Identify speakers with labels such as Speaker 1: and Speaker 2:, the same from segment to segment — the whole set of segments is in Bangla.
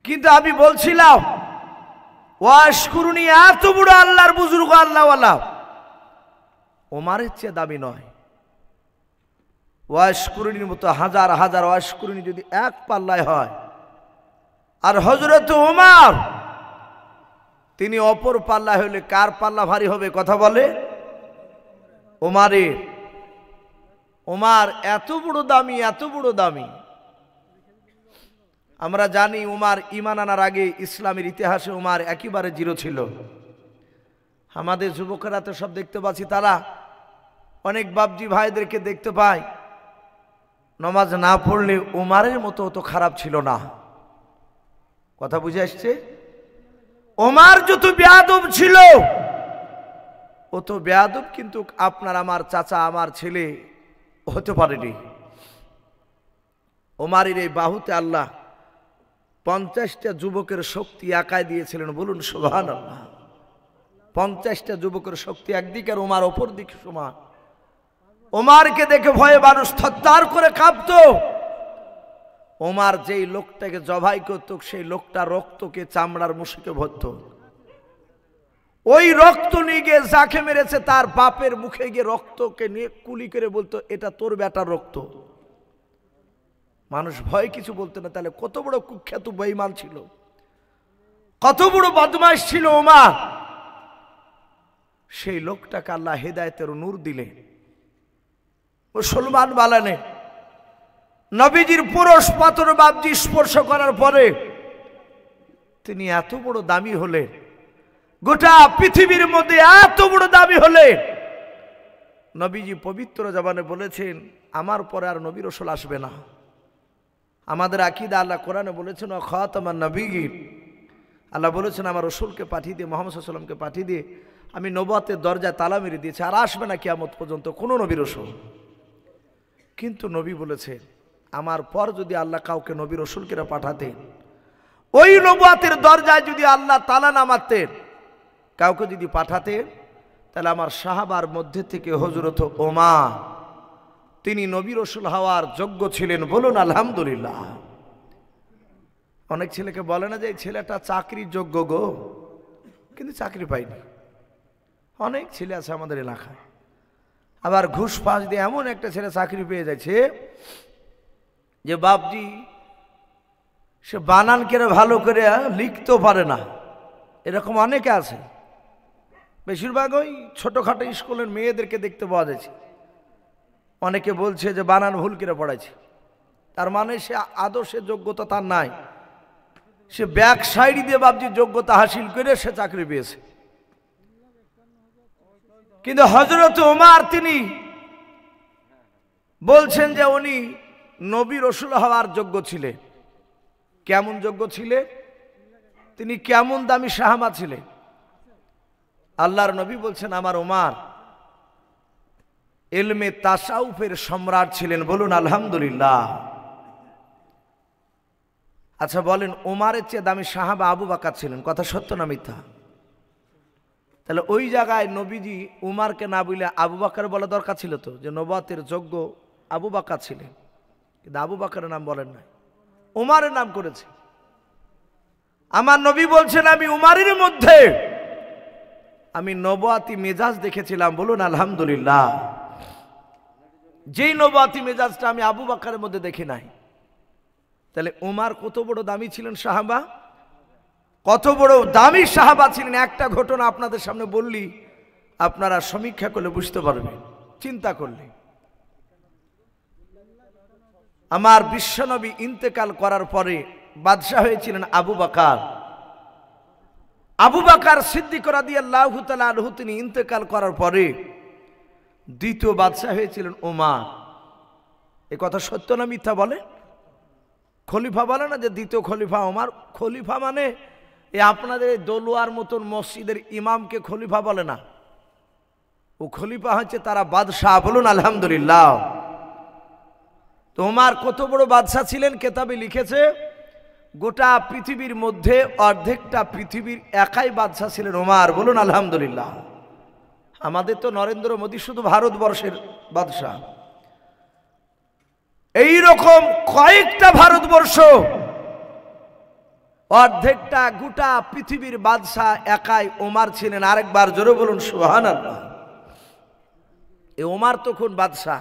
Speaker 1: কিন্তু আমি বলছিলাম ওয়াশকুরুনি এত বড় আল্লাহর বুজুর্গ আল্লাহওয়ালা ওমারের চেয়ে দামি নয়। ওয়াশকুরুনির মতো হাজার হাজার ওয়াশকুরুনি যদি এক পাল্লায় হয়, আর হযরত ওমর তিনি অপর পাল্লা হলে কার পাল্লা ভারী হবে? কথা বলে ওমরের। ওমর এত বড় দামি, এত বড় দামি। আমরা জানি উমার ঈমান আনার আগে ইসলামের ইতিহাসে উমার একেবারে জিরো ছিল। আমাদের যুবকেরা তো সব দেখতে পাচ্ছি, তারা অনেক বাপজি ভাইদেরকে দেখতে পায় নামাজ না পড়লে উমারের মতো অত খারাপ ছিল না। কথা বুঝে আসছে? উমার যত বেয়াদব ছিল অত বেয়াদব কিন্তু আপনার আমার চাচা আমার ছেলে হতে পারেনি। উমারের এই বাহুতে আল্লাহ 50টা যুবকের শক্তি একাই দিয়েছিলেন। বলুন সুবহানাল্লাহ। 50টা যুবকের শক্তি একদিকে আর উমার অপর দিকে সমান। উমারকে দেখে ভয়ে মানুষ থরথর করে কাঁপত। উমার যেই লোকটাকে জবাই করত সেই লোকটা রক্তকে চামড়ার মুশকে ভরত। ওই রক্ত নিয়ে গিয়ে যাকে মেরেছে তার বাপের মুখে গিয়ে রক্তকে নিয়ে কুলি করে বলতো এটা তোর বেটার রক্ত। মানুষ ভয় কিছু বলতো না। তাহলে কত বড় কুখ্যাত বেঈমান ছিল, কত বড় বদমাশ ছিল ওমর। সেই লোকটাকে আল্লাহ হেদায়েতের নূর দিলে মুসলমান বানানে। নবীজির পুরুষ পাথর বাবজি স্পর্শ করার পরে তিনি এত বড় দামি হলেন, গোটা পৃথিবীর মধ্যে এত বড় দামি হলেন। নবীজি পবিত্র জবানে বলেছেন আমার পরে আর নবী রাসূল আসবে না। আমাদের আকীদা আল্লাহ কোরআনে বলেছেন খাতামান নবিয়্যিন, আল্লাহ বলেছেন আমার রাসূলকে পাঠিয়ে দিয়ে, মুহাম্মদ সাল্লাল্লাহু আলাইহি ওয়াসাল্লামকে পাঠিয়ে দিয়ে আমি নবুয়তের দরজায় তালা মেরে দিয়েছি, আর আসবে না কিয়ামত পর্যন্ত কোনো নবী রাসূল। কিন্তু নবী বলেছে আমার পর যদি আল্লাহ কাউকে নবী রাসূলকে পাঠাতেন, ওই নবুয়তের দরজায় যদি আল্লাহ তালা না মারতেন, কাউকে যদি পাঠাতেন, তাহলে আমার সাহাবার মধ্যে থেকে হযরত ওমর তিনি নবী রাসূল হওয়ার যোগ্য ছিলেন। বলুন আলহামদুলিল্লাহ। অনেক ছেলেকে বলে না যে এই ছেলেটা চাকরির যোগ্য গো, কিন্তু চাকরি পায়নি। অনেক ছেলে আছে আমাদের এলাকায়, আবার ঘুষ পাশ দিয়ে এমন একটা ছেলে চাকরি পেয়ে যাচ্ছে যে বাপজি সে বানান করে ভালো করে লিখতেও পারে না। এরকম অনেকে আছে। বেশিরভাগ ওই ছোটখাটো স্কুলের মেয়েদেরকে দেখতে পাওয়া যাচ্ছে। অনেকে বলছে যে বানান ভুল করে পড়াইছে, তার মানে সে আদর্শের যোগ্যতা তার নাই, সে ব্যাক সাইড দিয়ে বাপজি যোগ্যতা হাসিল করে সে চাকরি পেয়েছে। কিন্তু হযরত ওমর তিনি বলছেন যে উনি নবী রাসূল হওয়ার যোগ্য ছিলেন। কেমন যোগ্য ছিলেন? তিনি কেমন দামি সাহাবা ছিলেন? আল্লাহর নবী বলছেন আমার ওমর ইলমে তাসাউফের সম্রাট ছিলেন। বলুন আলহামদুলিল্লাহ। আচ্ছা বলেন ওমরের চেয়ে দামি সাহাবা আবু বকর ছিলেন, কথা সত্য না মিথ্যা? তাহলে ওই জায়গায় নবীজি উমারকে না বলে আবু বকর বলা দরকার ছিল তো, যে নবুয়তের যোগ্য আবু বকর ছিলেন। কিন্তু আবু বকরের নাম বলেন নাই, উমারের নাম করেছে। আমার নবী বলছেন আমি উমারের মধ্যে আমি নবুয়তি মেজাজ দেখেছিলাম। বলুন আলহামদুলিল্লাহ। যেই নবুয়তি মেজাজটা আমি আবু বকরের মধ্যে দেখি নাই। তাহলে উমার কত বড় দামি ছিলেন সাহাবা, কত বড় দামি সাহাবা ছিলেন। একটা ঘটনা আপনাদের সামনে বললি আপনারা সমীক্ষা করলে বুঝতে পারবেন, চিন্তা করলে। আমার বিশ্বনবী ইন্তেকাল করার পরে বাদশাহ হয়েছিলেন আবু বকর। আবু বকর সিদ্দিক রাদিয়াল্লাহু তাআলা আনহু তিনি ইন্তেকাল করার পরে দ্বিতীয় বাদশাহ হয়েছিলেন ওমর। এই কথা সত্য না মিথ্যা বলে? খলিফা বলে না যে দ্বিতীয় খলিফা ওমর। খলিফা মানে এই আপনাদের দলুয়ার মতন মসজিদের ইমামকে খলিফা বলে না, ও খলিফা হচ্ছে তারা বাদশাহ। বলুন আলহামদুলিল্লাহ। তো ওমর কত বড় বাদশাহ ছিলেন, কেতাবে লিখেছে গোটা পৃথিবীর মধ্যে অর্ধেকটা পৃথিবীর একাই বাদশাহ ছিলেন ওমর। বলুন আলহামদুলিল্লাহ। আমাদের তো নরেন্দ্র মোদী শুধু ভারতবর্ষের বাদশাহ। এই রকম কয়েকটা ভারতবর্ষ অর্ধেকটা গোটা পৃথিবীর বাদশাহ একাই ওমর ছিলেন। আরেকবার জোরে বলুন সুবহানাল্লাহ। এই ওমর তখন বাদশাহ।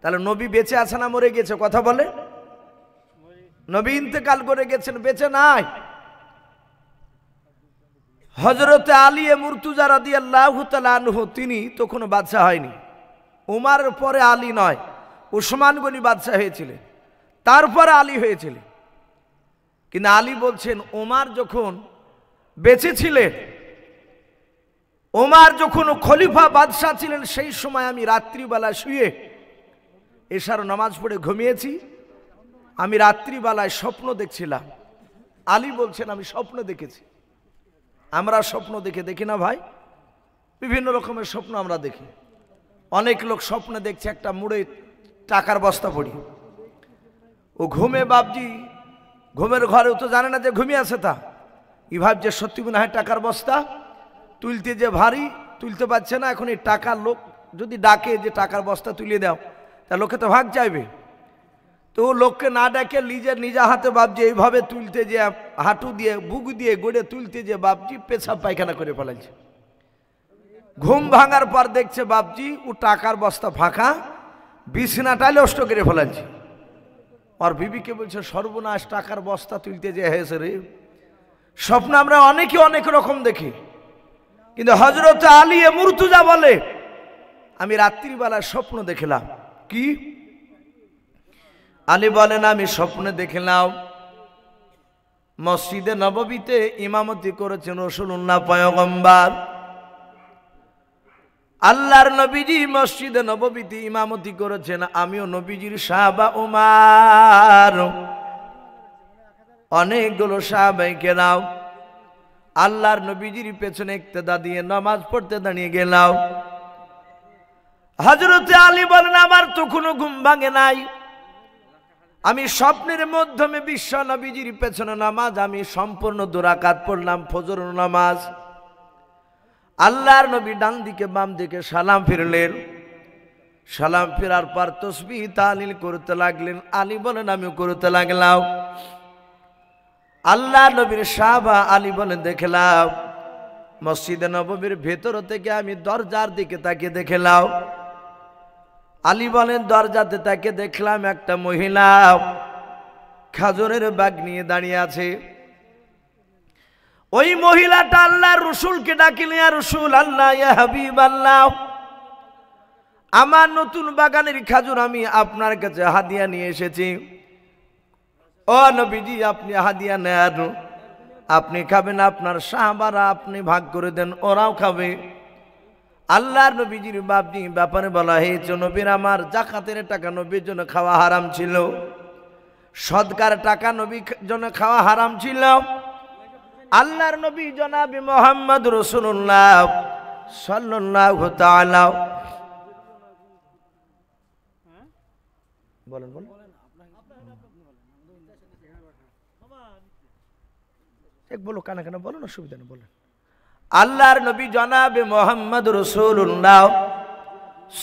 Speaker 1: তাহলে নবী বেঁচে আছে না মরে গেছে? কথা বলে। নবী ইন্তেকাল করে গেছেন, বেঁচে নাই। হযরতে আলী মুর্তুজা রাদিয়াল্লাহু তাআলা আনহু তিনি তখন বাদশাহ হয়নি। উমারের পরে আলী নয়, উসমান গনি বাদশাহ হয়েছিলেন, তারপরে আলী হয়েছিলেন। কিন্তু আলী বলছেন ওমর যখন বেঁচে ছিলেন, ওমর যখন খলিফা বাদশাহ ছিলেন, সেই সময় আমি রাত্রিবেলা শুয়ে এশার নামাজ পড়ে ঘুমিয়েছি। আমি রাত্রিবেলায় স্বপ্ন দেখছিলাম। আলী বলছেন আমি স্বপ্ন দেখেছি। আমরা স্বপ্ন দেখি না ভাই, বিভিন্ন রকমের স্বপ্ন আমরা দেখি। অনেক লোক স্বপ্নে দেখছে একটা মুড়ে টাকার বস্তা পড়ি, ও ঘুমে বাপজি ঘুমের ঘরেও তো জানে না যে ঘুমিয়ে আছে, তা ই ভাবছে সত্যি মনে হয় টাকার বস্তা, তুলতে যে ভারী, তুলতে পারছে না। এখন এই টাকার লোক যদি ডাকে যে টাকার বস্তা তুলে দাও, তা লোকে তো ভাগ চাইবে। তো লোককে না ডাকে নিজে হাতে বাপজি এইভাবে তুলতে যে হাঁটু দিয়ে বুক দিয়ে গড়ে তুলতে যে বাপজি পেছাব পায়খানা করে ফেলাইছে। ঘুম ভাঙার পর দেখছে বাপজি ও টাকার বস্তা ফাঁকা, বিছানাটাই নষ্ট করে ফেলাইছে। আর বিবিকে বলছে সর্বনাশ, টাকার বস্তা তুলতে যে হয়েছে রে। স্বপ্ন আমরা অনেকে অনেক রকম দেখি, কিন্তু হযরত আলী মুর্তুজা বলে আমি রাত্রিবেলা স্বপ্ন দেখলাম। কি? আলী বলেন আমি স্বপ্নে দেখলাম মসজিদে নববীতে ইমামতি করেছেন রাসূলুল্লাহ পয়গম্বর। আল্লাহর নবীজি মসজিদে নববীতে ইমামতি করেছেন, আমিও নবীজির সাহাবা উমর অনেকগুলো সাহাবায়ে কেরাম আল্লাহর নবীজির পেছনে ইক্তেদা দিয়ে নামাজ পড়তে দাঁড়িয়ে গেলাম। হযরতে আলী বলেন আমার তো কোনো ঘুম ভাঙে নাই। আমি স্বপ্নের মাধ্যমে বিশ্ব নবীজির পেছনে নামাজ আমি সম্পূর্ণ 2 রাকাত পড়লাম, ফজর নামাজ। আল্লাহর নবী ডান দিকে বাম দিকে সালাম ফিরলেন। সালাম ফেরার পর তাসবিহ তাহলিল করতে লাগলেন। আলী বলেন আমিও করতে লাগলাম। আল্লাহ নবীর সাহাবা আলী বলেন দেখলাম মসজিদে নববীর ভেতর থেকে আমি দরজার দিকে তাকিয়ে দেখলাম। আলী বলেন দরজাতে তাকে দেখলাম একটা মহিলা খাজরের বাগ নিয়ে দাঁড়িয়ে আছে। ওই মহিলাটা আল্লাহর রাসূলকে ডাকিলেন, ইয়া রাসূলুল্লাহ, ইয়া হাবিবাল্লাহ, আমার নতুন বাগানের খাজুর আমি আপনার কাছে হাদিয়া নিয়ে এসেছি। ও নবীজি আপনি হাদিয়া নেন, আপনি খাবেন, আপনার সাহাবারা আপনি ভাগ করে দেন, ওরাও খাবে। আল্লাহর নবীজির বাপজি ব্যাপারে বলা হয়েছে নবীর আমার যাকাতের টাকা নবীর জন্য খাওয়া হারাম ছিল, সদকার টাকা নবীর জন্য খাওয়া হারাম ছিল। আল্লাহর নবী জনাবে মুহাম্মদ রাসূলুল্লাহ সাল্লাল্লাহু তাআলা বলেন বলো কানা কানা বলো না, সুবিধা নেই বলেন। আল্লাহর নবী জনাবে মুহাম্মদ রাসূলুল্লাহ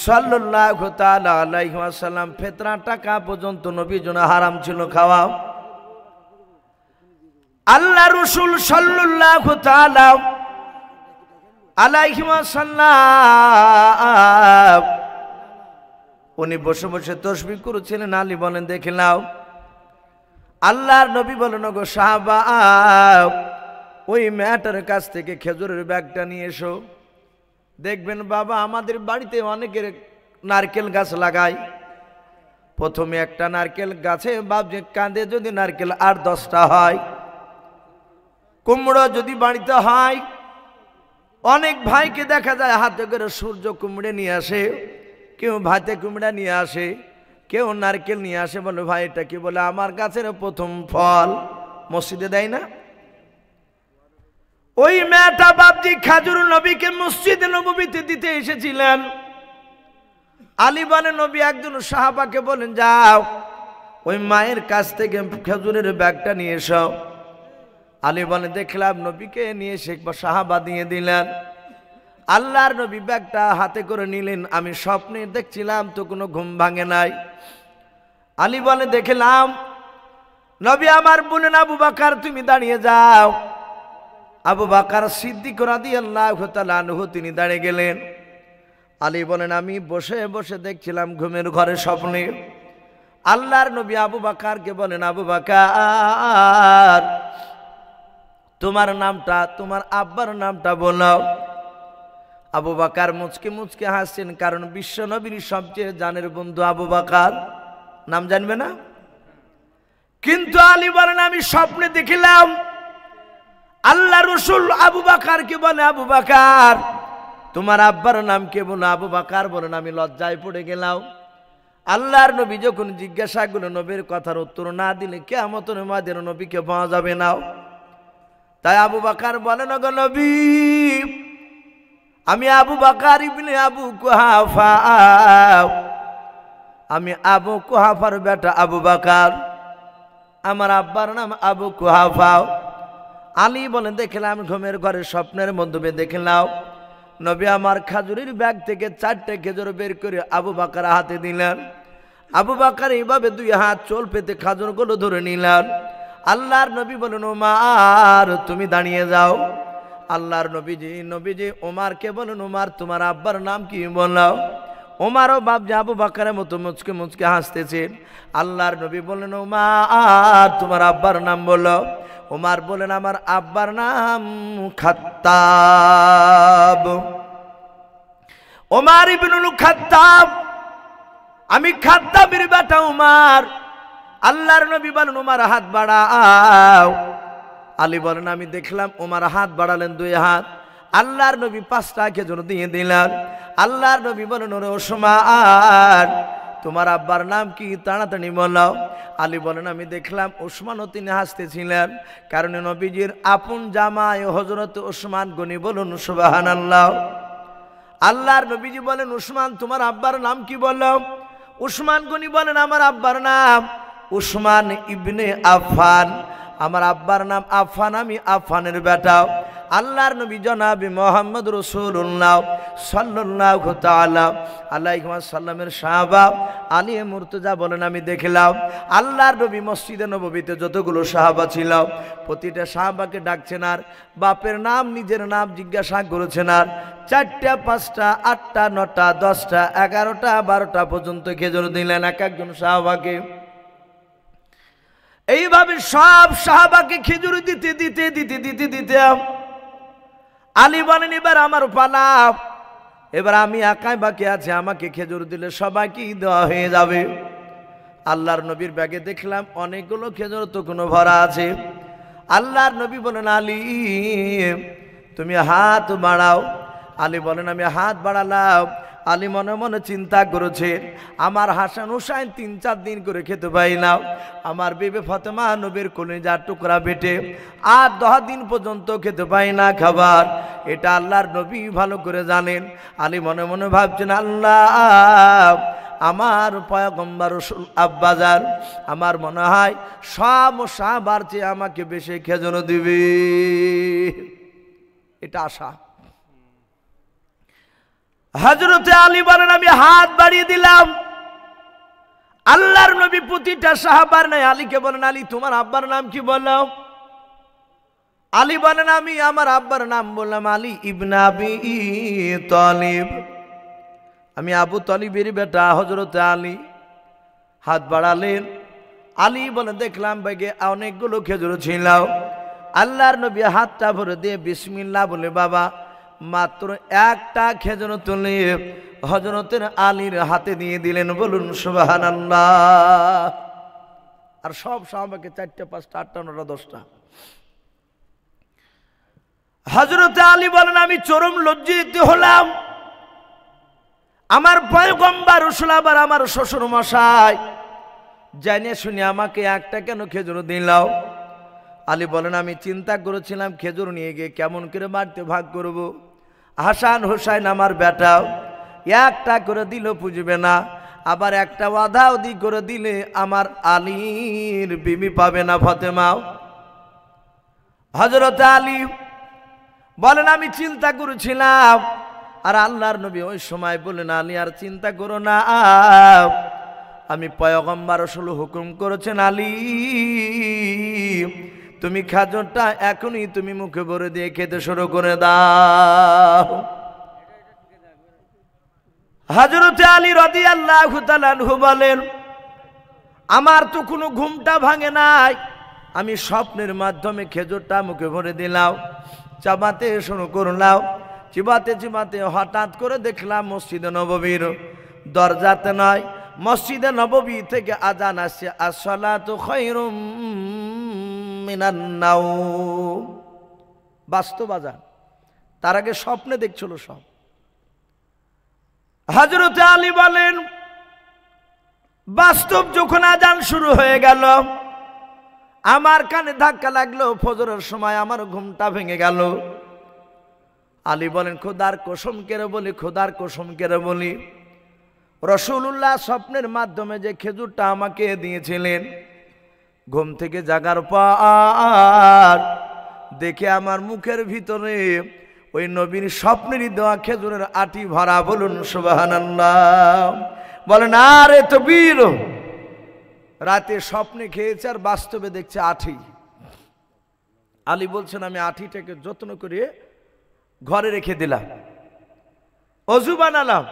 Speaker 1: সাল্লাল্লাহু তাআলা আলাইহি ওয়াসাল্লাম ফিতরা টাকা পর্যন্ত নবীর জন্য হারাম ছিল খাওয়া। আল্লাহ রাসূল সাল্লাল্লাহু তাআলা আলাইহি ওয়াসাল্লাম উনি বসে বসে তাসবিহ করছিলেন। আলী বলেন দেখলাম আল্লাহর নবী বলেন গো সাহাবা ওই মেয়েটার কাছ থেকে খেজুরের ব্যাগটা নিয়ে এসো। দেখবেন বাবা আমাদের বাড়িতে অনেকের নারকেল গাছ লাগায়। প্রথমে একটা নারকেল গাছে বাপ যে কাঁদে যদি নারকেল 8-10টা হয়, কুমড়ো যদি বাড়িতে হয়, অনেক ভাইকে দেখা যায় হাতে করে সূর্য কুমড়ে নিয়ে আসে, কেউ ভাতে কুমড়া নিয়ে আসে, কেউ নারকেল নিয়ে আসে। বলে ভাই এটা কি? বলে আমার গাছের প্রথম ফল মসজিদে দেয় না। ওই মেয়েটা বাপজি খাজুর নবীকে মসজিদে নববীতে দিতে এসেছিলেন। আলী বলেন নবী একজন সাহাবাকে বলেন যাও ওই মায়ের কাছ থেকে খেজুরের ব্যাগটা নিয়ে এসো। আলী বলেন দেখলাম নবীকে নিয়ে এসে সাহাবা দিয়ে দিলেন। আল্লাহর নবী ব্যাগটা হাতে করে নিলেন। আমি স্বপ্নে দেখছিলাম তো কোনো ঘুম ভাঙে নাই। আলী বলে দেখলাম নবী আমার বলেন আবু বকর তুমি দাঁড়িয়ে যাও। আবু বকর সিদ্দিক রাদিয়াল্লাহু তাআলা আনহু তিনি দাঁড়িয়ে গেলেন। আলী বলেন আমি বসে বসে দেখছিলাম ঘুমের ঘরে স্বপ্নে আল্লাহর নবী আবু বকরকে বলেন আবু বকর তোমার নামটা তোমার আব্বার নামটা বলো। আবু বকর মুচকে মুচকে হাসছেন, কারণ বিশ্ব নবীর সবচেয়ে জানের বন্ধু আবু বকর, নাম জানবে না। কিন্তু আলী বলেন আমি স্বপ্নে দেখিলাম আল্লাহ রসুল আবু বকরকে বলে আবু বকর তোমার আব্বার নাম কে বলো। আবু বকর বলেন আমি লজ্জায় পড়ে গেলাম। আল্লাহর নবী যখন জিজ্ঞাসা করলো নবীর কথার উত্তর না দিলে কিয়ামতের ময়দানে নবীকে পাওয়া যাবে না। তাই আবু বকর বলেন গো নবী আমি আবু বকর ইবনে আবু কুহাফা, আমি আবু কুহাফার বেটা আবু বকর, আমার আব্বার নাম আবু কুহাফা। আলী বলেন দেখলাম ঘুমের ঘরে স্বপ্নের মাধ্যমে দেখলাম নবী আমার খাজুরের ব্যাগ থেকে 4টে খেজুর বের করে আবু বকর হাতে দিলেন। আবু বকর এইভাবে 2 হাত চোল পেতে খাজুরগুলো ধরে নিলেন। আল্লাহর নবী বলেন ওমর তুমি দাঁড়িয়ে যাও। আল্লাহর নবীজি ওমরকে বলেন ওমর তোমার আব্বার নাম কি বলো। ওমরও বাপজি আবু বকরের মতো মুচকে মুচকে হাসতেছে। আল্লাহর নবী বলেন ওমর তোমার আব্বার নাম বলো। ওমর বলেন আমার আব্বার নাম খাত্তাব, ওমর ইবনুল খাত্তাব, আমি খাত্তাবের বেটা ওমর। আল্লাহর নবী বলেন ওমর হাত বাড়াও। আলী বলেন আমি দেখলাম ওমর হাত বাড়ালেন 2 হাত। আল্লাহর নবী 5টা খেজুর দিয়ে দিলেন। আল্লাহর নবী বলেন ওরে ওসমান তোমার আব্বার নাম কি তাড়াতাড়ি বলো। আলী বলেন আমি দেখলাম ওসমানও তিনি হাসতেছিলেন, কারণ নবীজির আপন জামাই হযরত ওসমান গনি বলুন সুবহানাল্লাহ। আল্লাহর নবীজি বলেন ওসমান তোমার আব্বার নাম কি বলো। ওসমান গনি বলেন আমার আব্বার নাম ওসমান ইবনে আফফান, আমার আব্বার নাম আফফান, আমি আফফানের বেটা। আল্লাহর নবী জনাবে মুহাম্মদ রাসূলুল্লাহ সাল্লাল্লাহু তাআলা আলাইহি ওয়াসাল্লামের সাহাবা আলী মুর্তজা বলেন আমি দেখলাম আল্লাহর নবী মসজিদে নববীতে যতগুলো সাহাবা ছিল প্রতিটা সাহাবাকে ডাকছেন আর বাপের নাম নিজের নাম জিজ্ঞাসা করেছেন। আর 4টা 5টা 8টা 9টা 10টা 11টা 12টা পর্যন্ত খেজুর দিলেন এক একজন সাহাবাকে। এইভাবে সব সাহাবাকে খেজুর দিতে দিতে দিতে দিতে দিতে আলী বলেন এবার আমার পালা, এবার আমি একাই বাকি আছে, আমাকে খেজুর দিলে সবাইকে দেওয়া হয়ে যাবে। আল্লাহর নবীর ব্যাগে দেখলাম অনেকগুলো খেজুর তো কোনো ভরা আছে। আল্লাহর নবী বলেন আলী তুমি হাত বাড়াও। আলী বলেন আমি হাত বাড়ালাম। আলী মনে মনে চিন্তা করেছে আমার হাসান হুসাইন 3-4 দিন করে খেতে পাই না, আমার বিবি ফাতেমা নবীর কলিজার টুকরা বেটে আর 10 দিন পর্যন্ত খেতে পাই না খাবার, এটা আল্লাহর নবী ভালো করে জানেন। আলী মনে মনে ভাবছেন আল্লাহ আমার পয়গম্বর রাসূল আব্বাজান আমার মনে হয় সব সাহাবার চেয়ে আমাকে বেশি খেজুর দিবে, এটা আশা। হযরতে আলী বলেন আমি হাত বাড়িয়ে দিলাম। আল্লাহর নবী প্রতিটা সাহাবার নাই আলীকে বলেন আলী তোমার আব্বার নাম কি বলো। আলী বলেন আমি আমার আব্বার নাম বললাম আলী ইবনে আবি তালিব, আমি আবু তালিবের বেটা হযরতে আলী। হাত বাড়ালেন। আলী বলেন দেখলাম ব্যাগে অনেকগুলো খেজুর ছিল। আল্লাহর নবী হাতটা ভরে দিয়ে বিসমিল্লাহ বলে বাবা মাত্র একটা খেজুর তুলে হযরতের আলীর হাতে দিয়ে দিলেন, বলুন সুবহানাল্লাহ। আর সব সাহাবাকে 4টা 5টা 8টা 9টা 10টা। হযরতে আলী বলেন আমি চরম লজ্জিত হলাম, আমার পয়গম্বর রাসূল আবার আমার শ্বশুর মশাই জানে শুনে আমাকে একটা কেন খেজুর দিলাও। আলী বলেন আমি চিন্তা করেছিলাম খেজুর নিয়ে গিয়ে কেমন করে বাড়িতে ভাগ করব। হাসান হুসাইন আমার বেটা একটা করে দিল পুজবে না, আবার একটা আধা অধি করে দিলে আমার আলীর বিবি পাবে না ফাতেমাও। হযরত আলী বলেন আমি চিন্তা করেছিলাম, আর আল্লাহর নবী ওই সময় বলেন আলী আর চিন্তা করো না, আমি পয়গম্বর রাসূল হুকুম করেছেন আলী তুমি খেজুরটা এখনই তুমি মুখে ভরে দিয়ে খেতে শুরু করে দাও। হযরত আলী রাদিয়াল্লাহু তাআলা আনহু বলেন আমার তো কোনো ঘুমটা ভাঙে নাই, আমি স্বপ্নের মাধ্যমে খেজুরটা মুখে ভরে দিলাম, চাবাতে শুরু করলাম। চিবাতে চিবাতে হঠাৎ করে দেখলাম মসজিদে নববীর দরজাতে নয়, মসজিদে নববী থেকে আজান আসছে, আসসালাতু খায়রুম মিনান নাওম। বাস্তব আজান, তার আগে স্বপ্নে দেখছিল সব। হযরত আলী বলেন বাস্তব যখন আজান শুরু হয়ে গেল আমার কানে ধাক্কা লাগলো, ফজরের সময় আমার ঘুমটা ভেঙে গেল। আলী বলেন খোদার কসম করে বলি, খোদার কসম করে বলি, রাসূলুল্লাহ স্বপ্নের মাধ্যমে যে খেজুরটা আমাকে দিয়েছিলেন, ঘুম থেকে জাগার পর দেখে আমার মুখের ভিতরে ওই নবীর স্বপ্নেরই দেওয়া খেজুরের আটি ভরা। বলুন সুবহানাল্লাহ। বলেন আরে তাকবীর। রাতে স্বপ্নে খেয়েছে আর বাস্তবে দেখছে আঠি। আলী বলছেন আমি আঠিটাকে যত্ন করে ঘরে রেখে দিলাম, অজু বানালাম,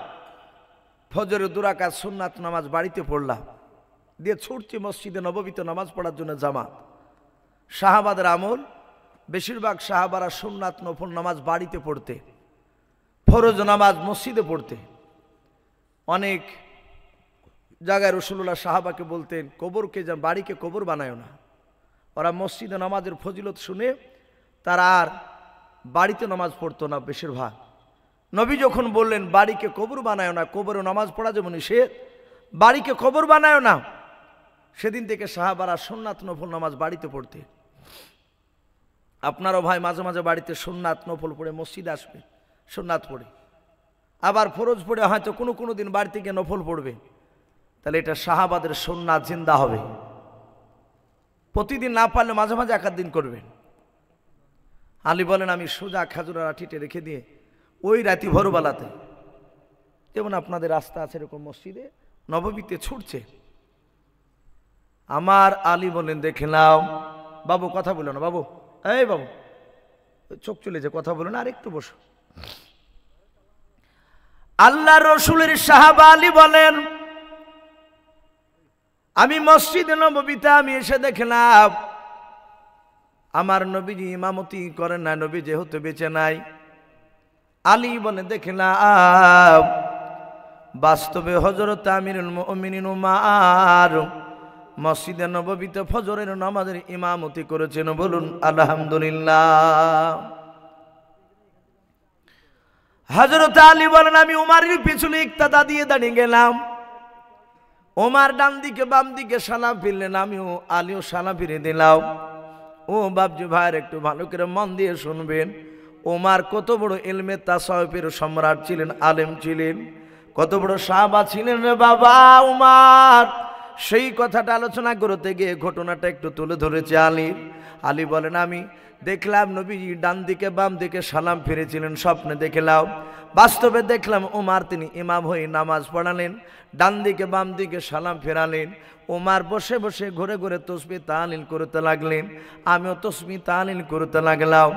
Speaker 1: ফজরের 2 রাকাত সুন্নাত নামাজ বাড়িতে পড়লাম, দিয়ে ছুটছি মসজিদে নববীতে নামাজ পড়ার জন্য জামাত। সাহাবাদের আমল, বেশিরভাগ সাহাবারা সুন্নাত নফল নামাজ বাড়িতে পড়তে, ফরজ নামাজ মসজিদে পড়তে। অনেক জায়গায় রাসূলুল্লাহ সাহাবাকে বলতেন কবরকে যেন বাড়িকে কবর বানায় না। ওরা মসজিদে নামাজের ফজিলত শুনে তারা আর বাড়িতে নামাজ পড়তো না বেশিরভাগ। নবী যখন বললেন বাড়িকে কবর বানায় না, কবরে নামাজ পড়া যেমন সে বাড়িকে কবর বানায় না, সেদিন থেকে সাহাবারা সুন্নাত নফল নামাজ বাড়িতে পড়তে। আপনারও ভাই মাঝে মাঝে বাড়িতে সুন্নাত নফল পড়ে মসজিদে আসবে, সুন্নাত পড়ে, আবার ফরজ পড়ে হয়তো কোনো দিন বাড়িতে গিয়ে নফল পড়বে, তাহলে এটা সাহাবাদের সুন্নাত জিন্দা হবে। প্রতিদিন না পারলে মাঝে মাঝে 1 দিন করবেন। আলী বলেন আমি সোজা খেজুরের আঠিতে রেখে দিয়ে ওই রাতি ভোরবেলাতে, যেমন আপনাদের রাস্তা আছে এরকম মসজিদে নববীতে ছুটছে। আমার আলী বলেন দেখলাম, বাবু কথা বলো না বাবু, এই বাবু চোখ চলে যে কথা বলো না, আর একটু বসো। আল্লাহ রসুলের সাহাবা আলী বলেন আমি মসজিদে নববীতে আমি এসে দেখলাম আমার নবীজি ইমামতি করেন না, নবী যেহেতু বেঁচে নাই। আলী বলে দেখলাম বাস্তবে হযরত আমিরুল মুমিনিন উমর মসজিদে নববীতে ফজরের নামাজের ইমামতি করেছেন। বলুন আলহামদুলিল্লাহ। হযরত আলী বলেন আমি উমরের পিছনে ইক্তাদা দিয়ে দাঁড়িয়ে গেলাম। ওমর ডান দিকে বাম দিকে সালাম ফিরলেন, আমিও আলীও সালাম ফিরে দিলাম। ও বাপজি ভাইয়ের একটু ভালো করে মন দিয়ে শুনবেন, ওমর কত বড় ইলমে তাসাউফের সম্রাট ছিলেন, আলেম ছিলেন, কত বড় সাহাবা ছিলেন রে বাবা উমর। সেই কথাটা আলোচনা করতে গিয়ে ঘটনাটা একটু তুলে ধরেছে আলী। আলী বলেন আমি দেখলাম নবীজি ডান দিকে বাম দিকে সালাম ফিরেছিলেন, স্বপ্নে দেখলাম, বাস্তবে দেখলাম উমর তিনি ইমাম হয়ে নামাজ পড়ালেন, ডান দিকে বাম দিকে সালাম ফেরালেন। উমর বসে বসে ঘুরে ঘুরে তসবিহ তাহলিল করতে লাগলেন, আমিও তসবিহ তাহলিল করতে লাগলাম।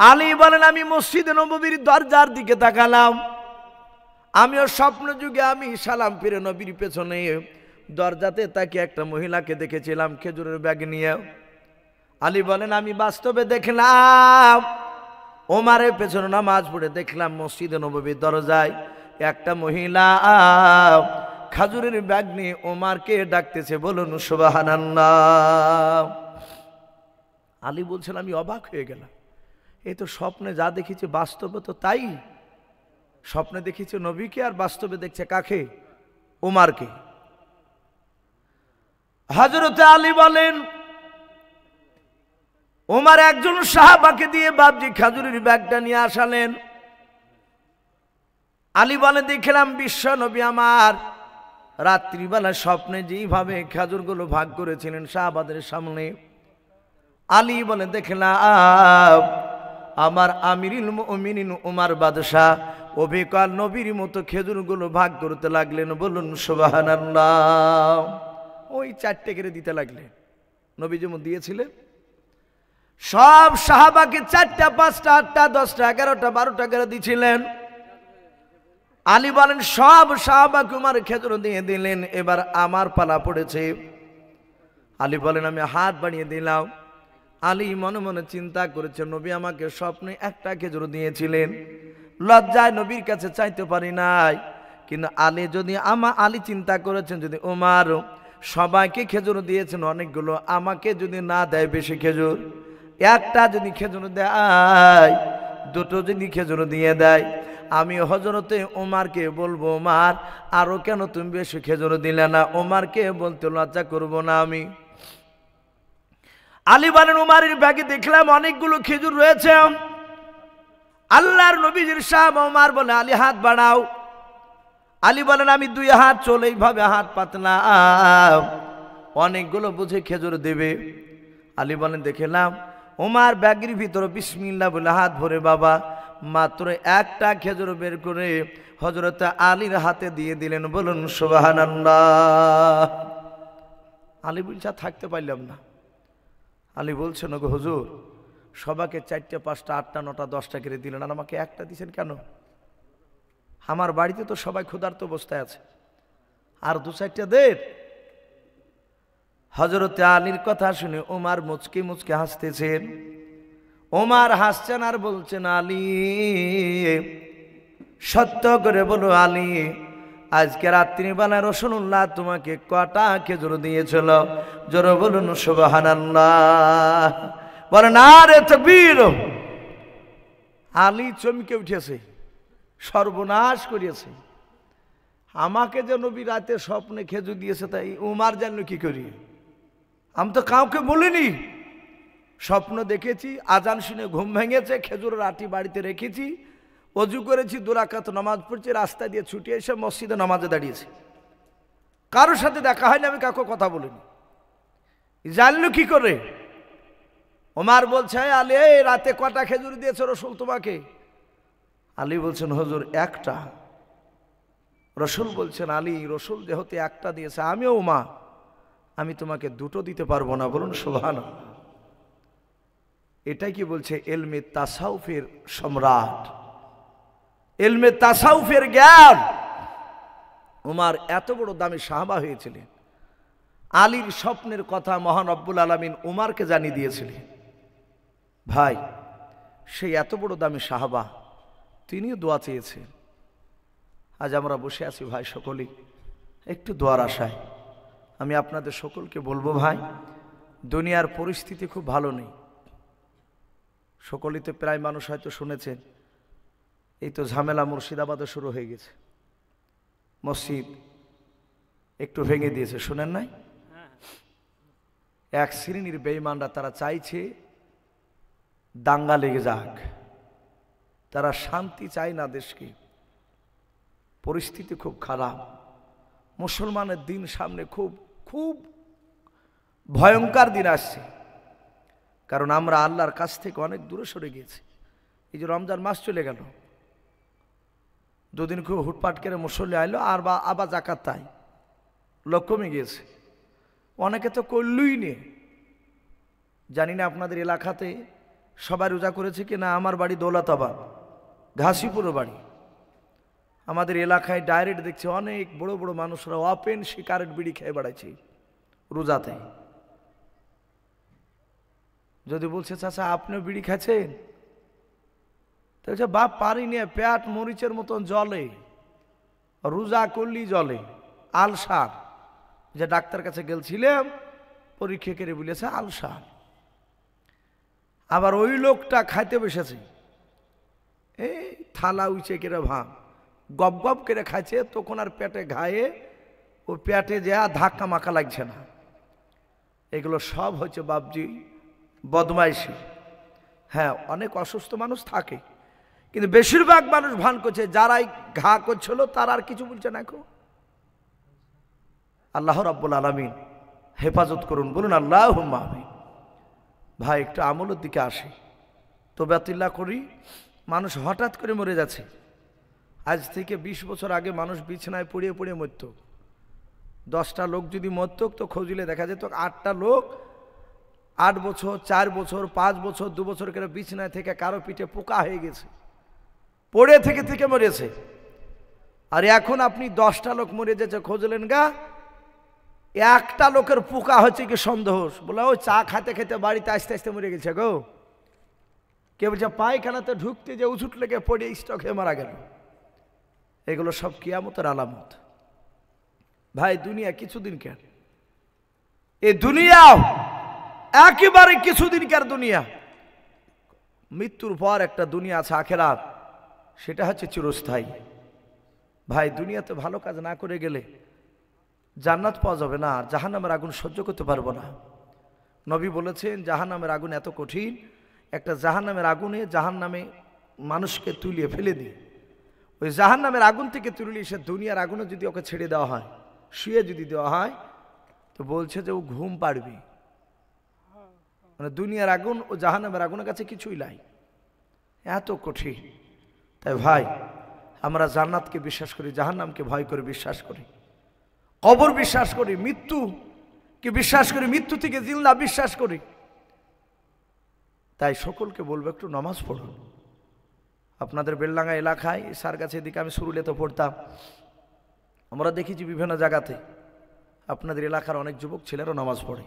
Speaker 1: আলী বলেন আমি মসজিদে নববীর দরজার দিকে তাকালাম, আমিও স্বপ্ন যুগে আমি সালাম ফিরে নবীর পেছনে দরজাতে তাকে একটা মহিলাকে দেখেছিলাম খেজুরের ব্যাগ নিয়ে। আলী বলেন আমি বাস্তবে দেখলাম ওমরের পেছনে নামাজ পড়ে দেখলাম মসজিদে নববীর দরজায় একটা মহিলা খেজুরের ব্যাগ নিয়ে ওমরকে ডাকতেছে। বলুন সুবহানাল্লাহ। আলী বলছেন আমি অবাক হয়ে গেলাম, এই তো স্বপ্নে যা দেখেছি বাস্তবে তো তাই। স্বপ্নে দেখেছে নবীকে আর বাস্তবে দেখছে কাকে? ওমরকে। হযরত আলী বলেন ওমর একজন সাহাবাকে দিয়ে বাপজি খেজুরের ব্যাগটা নিয়ে আসালেন। আলী বলে দেখলাম বিশ্ব নবী আমার রাত্রিবেলা স্বপ্নে যেইভাবে খেজুরগুলো ভাগ করেছিলেন সাহাবাদের সামনে। আলী বলে দেখলাম আমার আমিরুল মুমিনিন উমর বাদশাহ অবিকল নবীর মতো খেজুরগুলো ভাগ করতে লাগলেন। বলুন সুবহানাল্লাহ। ওই 4টে করে দিতে লাগলেন, নবী যেমন দিয়েছিলেন। সব সাহাবাকে 4টা 5টা 8টা 10টা 11টা 12টা করে দিছিলেন। আলী বলেন সব সাহাবাকে উমার খেজুর দিয়ে দিলেন, এবার আমার পালা পড়েছে। আলী বলেন আমি হাত বাড়িয়ে দিলাম। আলী মনে মনে চিন্তা করেছে, নবী আমাকে স্বপ্নে একটা খেজুর দিয়েছিলেন, লজ্জায় নবীর কাছে চাইতে পারি নাই। কিন্তু আলী চিন্তা করেছেন, যদি উমার সবাইকে খেজুর দিয়েছেন অনেকগুলো, আমাকে যদি না দেয় বেশি খেজুর, একটা যদি খেজুর দেয়, দুটো যদি খেজুর দিয়ে দেয়, আমি হযরতে ওমরকে বলবো, ওমর আরো কেন তুমি বেশি খেজুর দিলে না? ওমরকে বলতে লজ্জা করব না আমি? আলী বলেন উমারের ব্যাগে দেখলাম অনেকগুলো খেজুর রয়েছে। আল্লাহর নবীজির সাহেব ওমর বলে আলী হাত বাড়াও। আলী বলেন আমি 2 হাত চলে, এইভাবে হাত পাতলা, অনেকগুলো বুঝে খেজুর দেবে। আলী বলেন দেখলাম ওমর ব্যাগের ভিতরে বিসমিল্লাহ বলে হাত ভরে বাবা মাত্র একটা খেজুর বের করে হযরত আলীর হাতে দিয়ে দিলেন। বলুন সুবহানাল্লাহ। আলী বলছে থাকতে পারলাম না। আলী বলছেন ওগো হুজুর, সবাইকে 4টে 5টা 8টা 9টা 10টা করে দিলেন, আর আমাকে একটা দিয়েছেন কেন? আমার বাড়িতে তো সবাই ক্ষুধার্ত অবস্থায় আছে, আর 2-4টা দেন। হযরতে আলীর কথা শুনে ওমর মুচকি মুচকি হাসতেছেন। ওমর হাসছেন আর বলছেন আলী সত্য করে বলো আলী, আজকে রাত্রিবেলা রাসূলুল্লাহ তোমাকে কটা খেজুর দিয়েছিল? জোরে বলুন সুবহানাল্লাহ। বলেন আরে তাকবীর। আলী চমকে উঠেছে, সর্বনাশ করিয়েছে। আমাকে যে নবী রাতে স্বপ্নে খেজুর দিয়েছে, তাই উমার জানলো কি করি? আমি তো কাউকে বলিনি। স্বপ্ন দেখেছি, আজান শুনে ঘুম ভেঙেছে, খেজুরের আটি বাড়িতে রেখেছি, অজু করেছি, 2 রাকাত নামাজ পড়ছি, রাস্তা দিয়ে ছুটে এসে মসজিদে নামাজে দাঁড়িয়েছি। কারোর সাথে দেখা হয়নি, আমি কাউকে কথা বলিনি। জানলো কি করে? ওমর বলছে আলী রাতে কটা খেজুর দিয়েছে রাসূল তোমাকে? আলী বলছেন হুজুর একটা। রাসূল বলছেন আলী রাসূল যেহেতু একটা দিয়েছে, আমিও ওমা আমি তোমাকে 2টো দিতে পারবো না। বলুন সুবহানাল্লাহ। এটাই কি বলছে ইলমে তাসাউফের সম্রাট, ইলমে তাসাউফের জ্ঞান। ওমর এত বড় দামি সাহাবা হয়েছিলেন। আলীর স্বপ্নের কথা মহান রব্বুল আলামিন ওমরকে জানিয়ে দিয়েছিলেন। ভাই সেই এত বড় দামি সাহাবা, তিনিও দোয়া চেয়েছেন। আজ আমরা বসে আছি ভাই সকলেই একটু দোয়ার আশায়। আমি আপনাদের সকলকে বলবো ভাই, দুনিয়ার পরিস্থিতি খুব ভালো নেই। সকলেই তো প্রায় মানুষ হয়তো শুনেছেন, এই তো ঝামেলা মুর্শিদাবাদে শুরু হয়ে গেছে। মসজিদ একটু ভেঙে দিয়েছে, শুনেন নাই? এক শ্রেণীর বেঈমানরা তারা চাইছে দাঙ্গা লেগে যাক, তারা শান্তি চায় না দেশকে। পরিস্থিতি খুব খারাপ। মুসলমানের দিন সামনে খুব খুব ভয়ঙ্কর দিন আসছে, কারণ আমরা আল্লাহর কাছ থেকে অনেক দূরে সরে গিয়েছি। এই যে রমজান মাস চলে গেল, 2 দিন খুব হুটপাট করে মুসল্লি আইলো, আর আবার জাকাত তাই লোক কমে গিয়েছে। অনেকে তো করলই নে। জানি না আপনাদের এলাকাতে সবাই রোজা করেছে কি না। আমার বাড়ি দৌলতাবাদ, ঘাসিপুরের বাড়ি। আমাদের এলাকায় ডাইরেক্ট দেখছি অনেক বড় বড় মানুষরা ওপেন সিগারেট বিড়ি খেয়ে বেড়াচ্ছে রোজাতে। যদি বলছে চাচা আপনিও বিড়ি খাচ্ছেন, তো বাপ পারি নিয়ে পেট মরিচের মতন জলে, রোজা করলি জলে। আলসার, যে ডাক্তার কাছে গেছিলাম পরীক্ষা করে বলেছে আলসার। আবার ওই লোকটা খাইতে বসেছে, এই থালা উঁচে কেড়ে ভাঙ গপ গপ করে খাইছে, তখন আর পেটে ঘায়ে ও পেটে যে ধাক্কা মাকা লাগছে না। এগুলো সব হচ্ছে বাপজি বদমাইশি। হ্যাঁ, অনেক অসুস্থ মানুষ থাকে, কিন্তু বেশিরভাগ মানুষ ভান করছে, যারাই ঘা করছিল তারা আর কিছু বলছে না। আল্লাহ রাব্বুল আলামিন হেফাজত করুন, বলুন আল্লাহুম্মা আমিন। ভাই একটু আমলের দিকে আসে, তওবাতুল্লাহ করি। মানুষ হঠাৎ করে মরে যাচ্ছে, আজ থেকে 20 বছর আগে মানুষ বিছানায় পড়ে পড়ে মরত। 10টা লোক যদি মরত তো খোঁজলে দেখা যেত 8টা লোক 8 বছর, 4 বছর, 5 বছর, 2 বছর করে বিছানায় থেকে কারো পিঠে পোকা হয়ে গেছে, পড়ে থেকে থেকে মরেছে। আর এখন আপনি 10টা লোক মরে যেছে খোঁজলেন গা, একটা লোকের পোকা হচ্ছে কি সন্দেহ, বলে ও চা খাতে খেতে বাড়িতে আস্তে আস্তে মরে গেছে গো। কে বলছে পায়খানাতে ঢুকতে যে উছুট লেগে পড়ে স্ট্রোক হয়ে মারা গেল। এগুলো সব কিয়ামতের আলামত। ভাই দুনিয়া কিছুদিন কেন, এই দুনিয়া একেবারে কিছুদিনকার দুনিয়া। মৃত্যুর পর একটা দুনিয়া আছে আখিরাত, সেটা হচ্ছে চিরস্থায়ী। ভাই দুনিয়াতে ভালো কাজ না করে গেলে জান্নাত পাওয়া যাবে না, জাহান্নামের আগুন সহ্য করতে পারবো না। নবী বলেছেন জাহান্নামের আগুন এত কঠিন, একটা জাহান্নামের আগুনে জাহান্নামে মানুষকে তুলিয়ে ফেলে দিয়ে ওই জাহান্নামের আগুন থেকে তুলিয়ে সে দুনিয়ার আগুনে যদি ওকে ছেড়ে দেওয়া হয়, শুয়ে যদি দেওয়া হয়, তো বলছে যে ও ঘুম পাড়বে। মানে দুনিয়ার আগুন ও জাহান্নামের আগুনের কাছে কিছুই নাই, এত কঠিন। তাই ভাই আমরা জান্নাতকে বিশ্বাস করি, জাহান্নামকে ভয় করে বিশ্বাস করি, কবর বিশ্বাস করি, মৃত্যুকে বিশ্বাস করি, মৃত্যু থেকে জিন্দা বিশ্বাস করি। তাই সকলকে বলবো একটু নামাজ পড়ুন। আপনাদের বেলডাঙ্গা এলাকায় সার গাছে এদিকে আমি সুরুলিয়াতে পড়তাম, আমরা দেখেছি বিভিন্ন জায়গাতে আপনাদের এলাকার অনেক যুবক ছেলেরাও নামাজ পড়ে।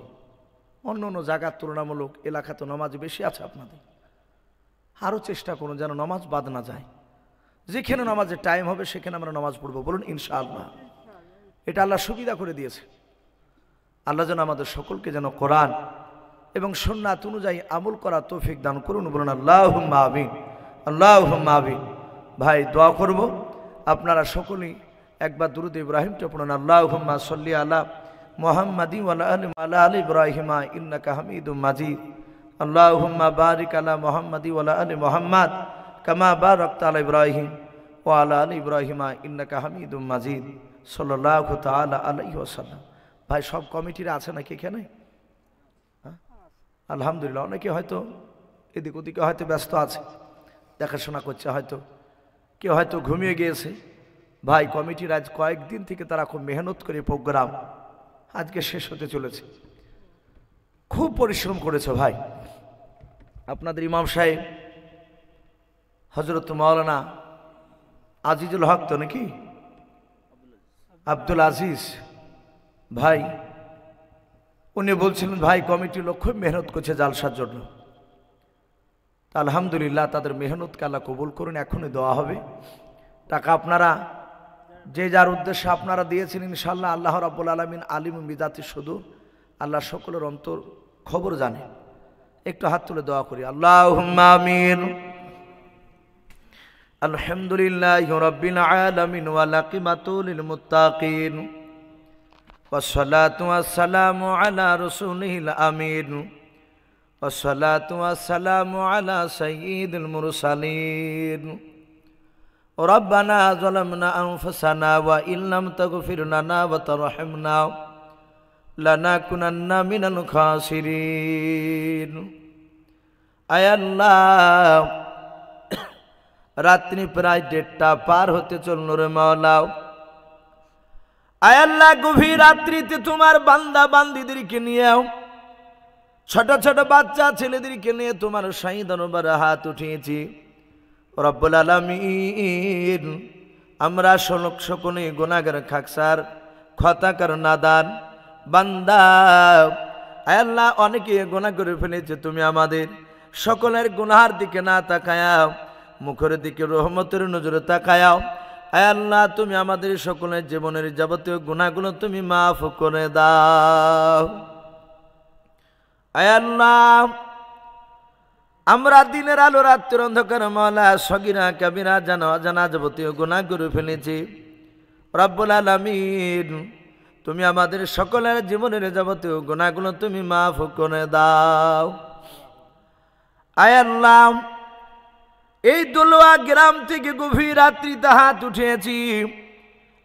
Speaker 1: অন্য অন্য জায়গার তুলনামূলক এলাকাতে নামাজ বেশি আছে আপনাদের। আরও চেষ্টা করুন যেন নামাজ বাদ না যায়। যেখানে নামাজের টাইম হবে সেখানে আমরা নামাজ পড়বো, বলুন ইনশাআল্লাহ। এটা আল্লাহ সুবিধা করে দিয়েছে। আল্লাহ যেন আমাদের সকলকে যেন কোরআন এবং সুন্নাত অনুযায়ী আমল করা তৌফিক দান করুন, বলুন আল্লাহুম্মা আমিন, আল্লাহুম্মা আমিন। ভাই দোয়া করব, আপনারা সকলেই একবার দুরূদ ইব্রাহিমটা পড়ুন, আল্লাহুম্মা সাল্লি আলা মুহাম্মাদি ওয়া আলা আলি ইব্রাহিমা ইন্নাকা হামিদুম মাজিদ। আল্লাহুম্মা বারিক আলা মুহাম্মাদি ওয়া আলি মুহাম্মাদ কামা বারাকতা আলা ইব্রাহিম ওয়া আলা আলি ইব্রাহিমা ইন্নাকা হামিদুম মাজিদ সাল্লাল্লাহু তাআলা আলাইহি ওয়াসাল্লাম। ভাই সব কমিটিরা আছে নাকি এখানে? আলহামদুলিল্লাহ। অনেকে হয়তো এদিক ওদিকে হয়তো ব্যস্ত আছে, দেখাশোনা করছে, হয়তো কেউ হয়তো ঘুমিয়ে গিয়েছে। ভাই কমিটির আজ কয়েকদিন থেকে তারা খুব মেহনত করে প্রোগ্রাম আজকে শেষ হতে চলেছে, খুব পরিশ্রম করেছে ভাই। আপনাদের ইমাম সাহেব হযরত মাওলানা আজিজুল হক তো নাকি আব্দুল আজিজ ভাই, উনি বলছিলেন ভাই কমিটির লোক খুব মেহনত করছে জালসার জন্য। আলহামদুলিল্লাহ তাদের মেহনতকে আল্লাহ কবুল করুন। এখনই দেওয়া হবে টাকা, আপনারা যে যার উদ্দেশ্যে আপনারা দিয়েছেন ইনশাআল্লাহ আল্লাহ রাব্বুল আলামিন আলিম বিদাতি শুধু আল্লাহ সকলের অন্তর খবর জানে। একটু হাত তুলে দোয়া করি, আল্লাহুম্মা আমিন। আলহামদুলিল্লাহি রাব্বিল আলামিন ওয়াল আকিবাতু লিল মুত্তাকিন ওয়াসসালাতু ওয়াসসালামু আলা রাসূলিল আমিন ওয়াসসালাতু ওয়াসসালামু আলা সাইয়্যিদিল মুরসালিন। রব্বানা যালামনা আনফুসানা ওয়া ইল্লাম তাগফির লানা ওয়া তারহামনা লানাকুনান্না মিনাল খাসিরিন। আয় আল্লাহ, রাত্রি প্রায় 1:30টা পার হতে চলল রে মাওলা। আয় আল্লাহ, গভীর রাত্রিতে তোমার বান্দা বান্দীদেরকে নিয়ে, ছোট ছোট বাচ্চা ছেলেদেরকে নিয়ে তোমার শাহী দরবারে হাত উঠিয়েছি রব্বুল আলামিন। আমরা সকলে গুনাহগার, খাকসার, খতাকার, নাদান বান্দা। আয় আল্লাহ, অনেকে গুনাহ করে ফেলেছে, তুমি আমাদের সকলের গুনাহের দিকে না তাকায়াও, মুখের দিকে রহমতের নজরে তাকায়াও। আয় আল্লাহ, তুমি আমাদের সকলের জীবনের যাবতীয় গুনাহগুলো তুমি মাফ করে দাও। আয় আল্লাহ, আমরা দিনের আলো রাত্রির অন্ধকার মাওলা সগীরা কাবিরা জানা অজানা যাবতীয় গুনাহ করে ফেলেছি রব্বুল আলামিন। তুমি আমাদের সকলের জীবনের যাবতীয় গুনাহগুলো তুমি মাফ করে দাও। আয় আল্লাহ, এই দলুয়া গ্রাম থেকে গভীর রাত্রিতে হাত উঠিয়েছি।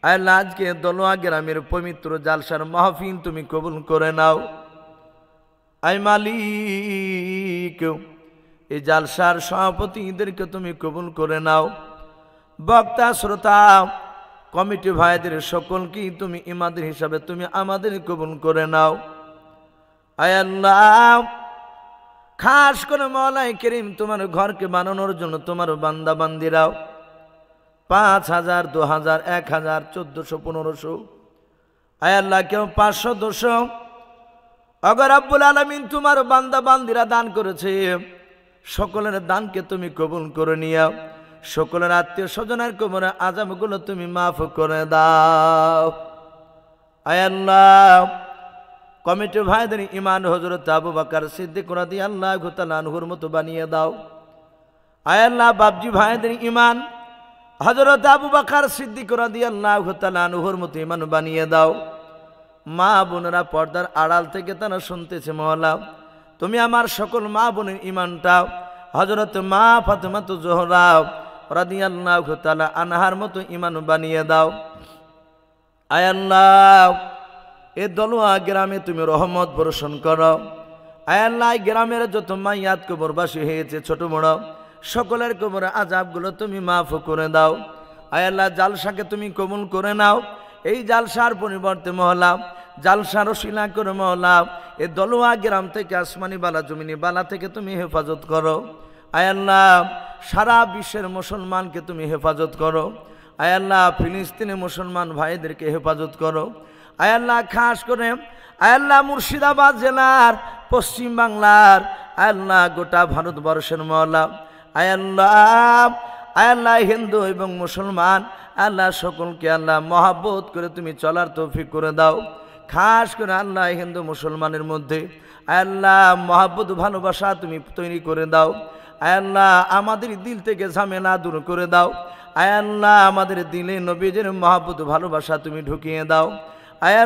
Speaker 1: আল্লাহ, আজকে দলুয়া গ্রামের পবিত্র জালসার মাহফিল তুমি কবুল করে নাও। আয় মালিক, এই জালসার সভাপতিদেরকে তুমি কবুল করে নাও। বক্তা শ্রোতা কমিটি ভাইদের সকলকে তুমি ইমাদের হিসাবে তুমি আমাদের কবুল করে নাও। আয় আল্লাহ, খাস করে মওলাই করিম তোমার ঘরকে বানানোর জন্য তোমার বান্দা বান্দিরাও 5,000, 2,000, 1,000, 1400, 1500, আয় আল্লাহ কেউ 500, 200, অগর রব্বুল আলামিন তোমার বান্দা বান্দিরা দান করেছে, সকলের দানকে তুমি কবুল করে নিও। সকলের আত্মীয় স্বজনের কবরের আযাবগুলো তুমি মাফ করে দাও। আয় আল্লাহ, কমিটি ভাইদের ইমান হযরত আবু বকর সিদ্দিক রাদিয়াল্লাহু তাআলা আনহুর মতো বানিয়ে দাও। আয় আল্লাহ, বাবজি ভাইদের ইমান হযরত আবু বকর সিদ্দিক রাদিয়াল্লাহু তাআলা আনহুর মতো ইমান বানিয়ে দাও। মা বোনেরা পর্দার আড়াল থেকে তারা শুনতেছে, মওলা তুমি আমার সকল মা বোনের ইমানটা হযরত মা ফাতেমাতু জোহরা রাদিয়াল্লাহু তাআলা আনহার মতো ইমান বানিয়ে দাও। আয় আল্লাহ, এ দলুয়া গ্রামে তুমি রহমত বর্ষণ করো। আয় আল্লাহ, গ্রামের যত মাইয়াত কবরবাসী হয়েছে ছোট বড় সকলের কবরের আযাবগুলো তুমি মাফ করে দাও। আয় আল্লাহ, জালসাকে তুমি কবুল করে নাও। এই জালসার পরিবর্তে মওলা জালসার ওসিলা করে মওলা এ দলুয়া গ্রাম থেকে আসমানি বালা জমিনি বালা থেকে তুমি হেফাজত করো। আয় আল্লাহ, সারা বিশ্বের মুসলমানকে তুমি হেফাজত করো। আয় আল্লাহ, ফিলিস্তিনে মুসলমান ভাইদেরকে হেফাজত করো। আয় আল্লাহ, খাস করে আয় আল্লাহ মুর্শিদাবাদ জেলার, পশ্চিম বাংলার, আয় আল্লাহ গোটা ভারতবর্ষের মওলা আয় আল্লাহ হিন্দু এবং মুসলমান আল্লাহ সকলকে আল্লাহ মহাব্বত করে তুমি চলার তৌফিক করে দাও। খাস করে আল্লাহ হিন্দু মুসলমানের মধ্যে আয় আল্লাহ মহাব্বত ভালোবাসা তুমি তৈরি করে দাও। আয় আল্লাহ, আমাদের দিল থেকে ঝামেলা দূর করে দাও। আয় আল্লাহ, আমাদের দিলে নবীজির মহাব্বত ভালোবাসা তুমি ঢুকিয়ে দাও। আয়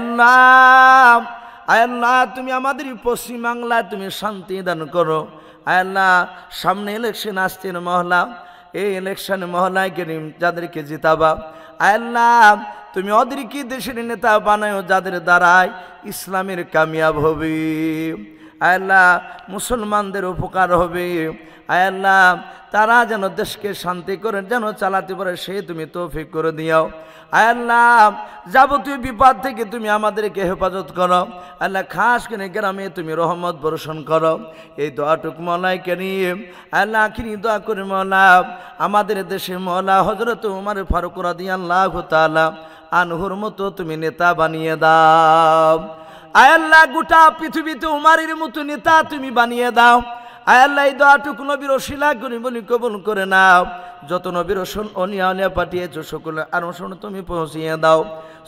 Speaker 1: আল্লাহ, তুমি আমাদের পশ্চিম বাংলায় তুমি শান্তি দান করো। আয় আল্লাহ, সামনে ইলেকশন আসছে মহলা, এই ইলেকশনে মহলায় করিম যাদেরকে জিতাবা আয় আল্লাহ তুমি ওদেরকে দেশের নেতা বানাও যাদের দ্বারায় ইসলামের কামিয়াব হবে। আয় আল্লাহ, মুসলমানদের উপকার হবে। আয় আল্লাহ, তারা যেন দেশকে শান্তি করে যেন চালাতে পারে সে তুমি তৌফিক করে দিও। আয় আল্লাহ, যাবতীয় বিপদ থেকে তুমি আমাদেরকে হেফাজত করো। আল্লাহ, খাস করে গ্রামে তুমি রহমত বর্ষণ করো। এই দোয়াটুক মওলাই করিম আল্লাহ আখিরি দোয়া করে মওলা আমাদের দেশে মওলা হযরত উমর ফারুক রাদিয়াল্লাহু তাআলা আনহুর মতো তুমি নেতা বানিয়ে দাও। আয় আল্লাহ, গোটা পৃথিবীতে উমারের মতো নেতা তুমি বানিয়ে দাও। আয় আল্লাহ, এই দোয়াটুকু নবীর ওসিলা করে বলি কবুল করে নাও। যত নবীর অলিয়া পাঠিয়েছো সকলের আনসন তুমি পৌঁছিয়ে দাও।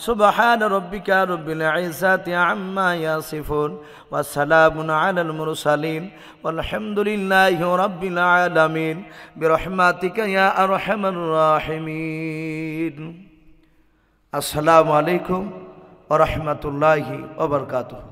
Speaker 1: সুবহান রব্বিকা রব্বিল ইজ্জাতি আম্মা ইয়াসিফুন ওয়া সালামুন আলাল মুরসালিন ওয়ালহামদুলিল্লাহি রাব্বিল আলামিন বিরহমাতিকা ইয়া আরহামার রাহিমিন। আসসালামু আলাইকুম ওয়া রাহমাতুল্লাহি ওয়া বারাকাতুহু।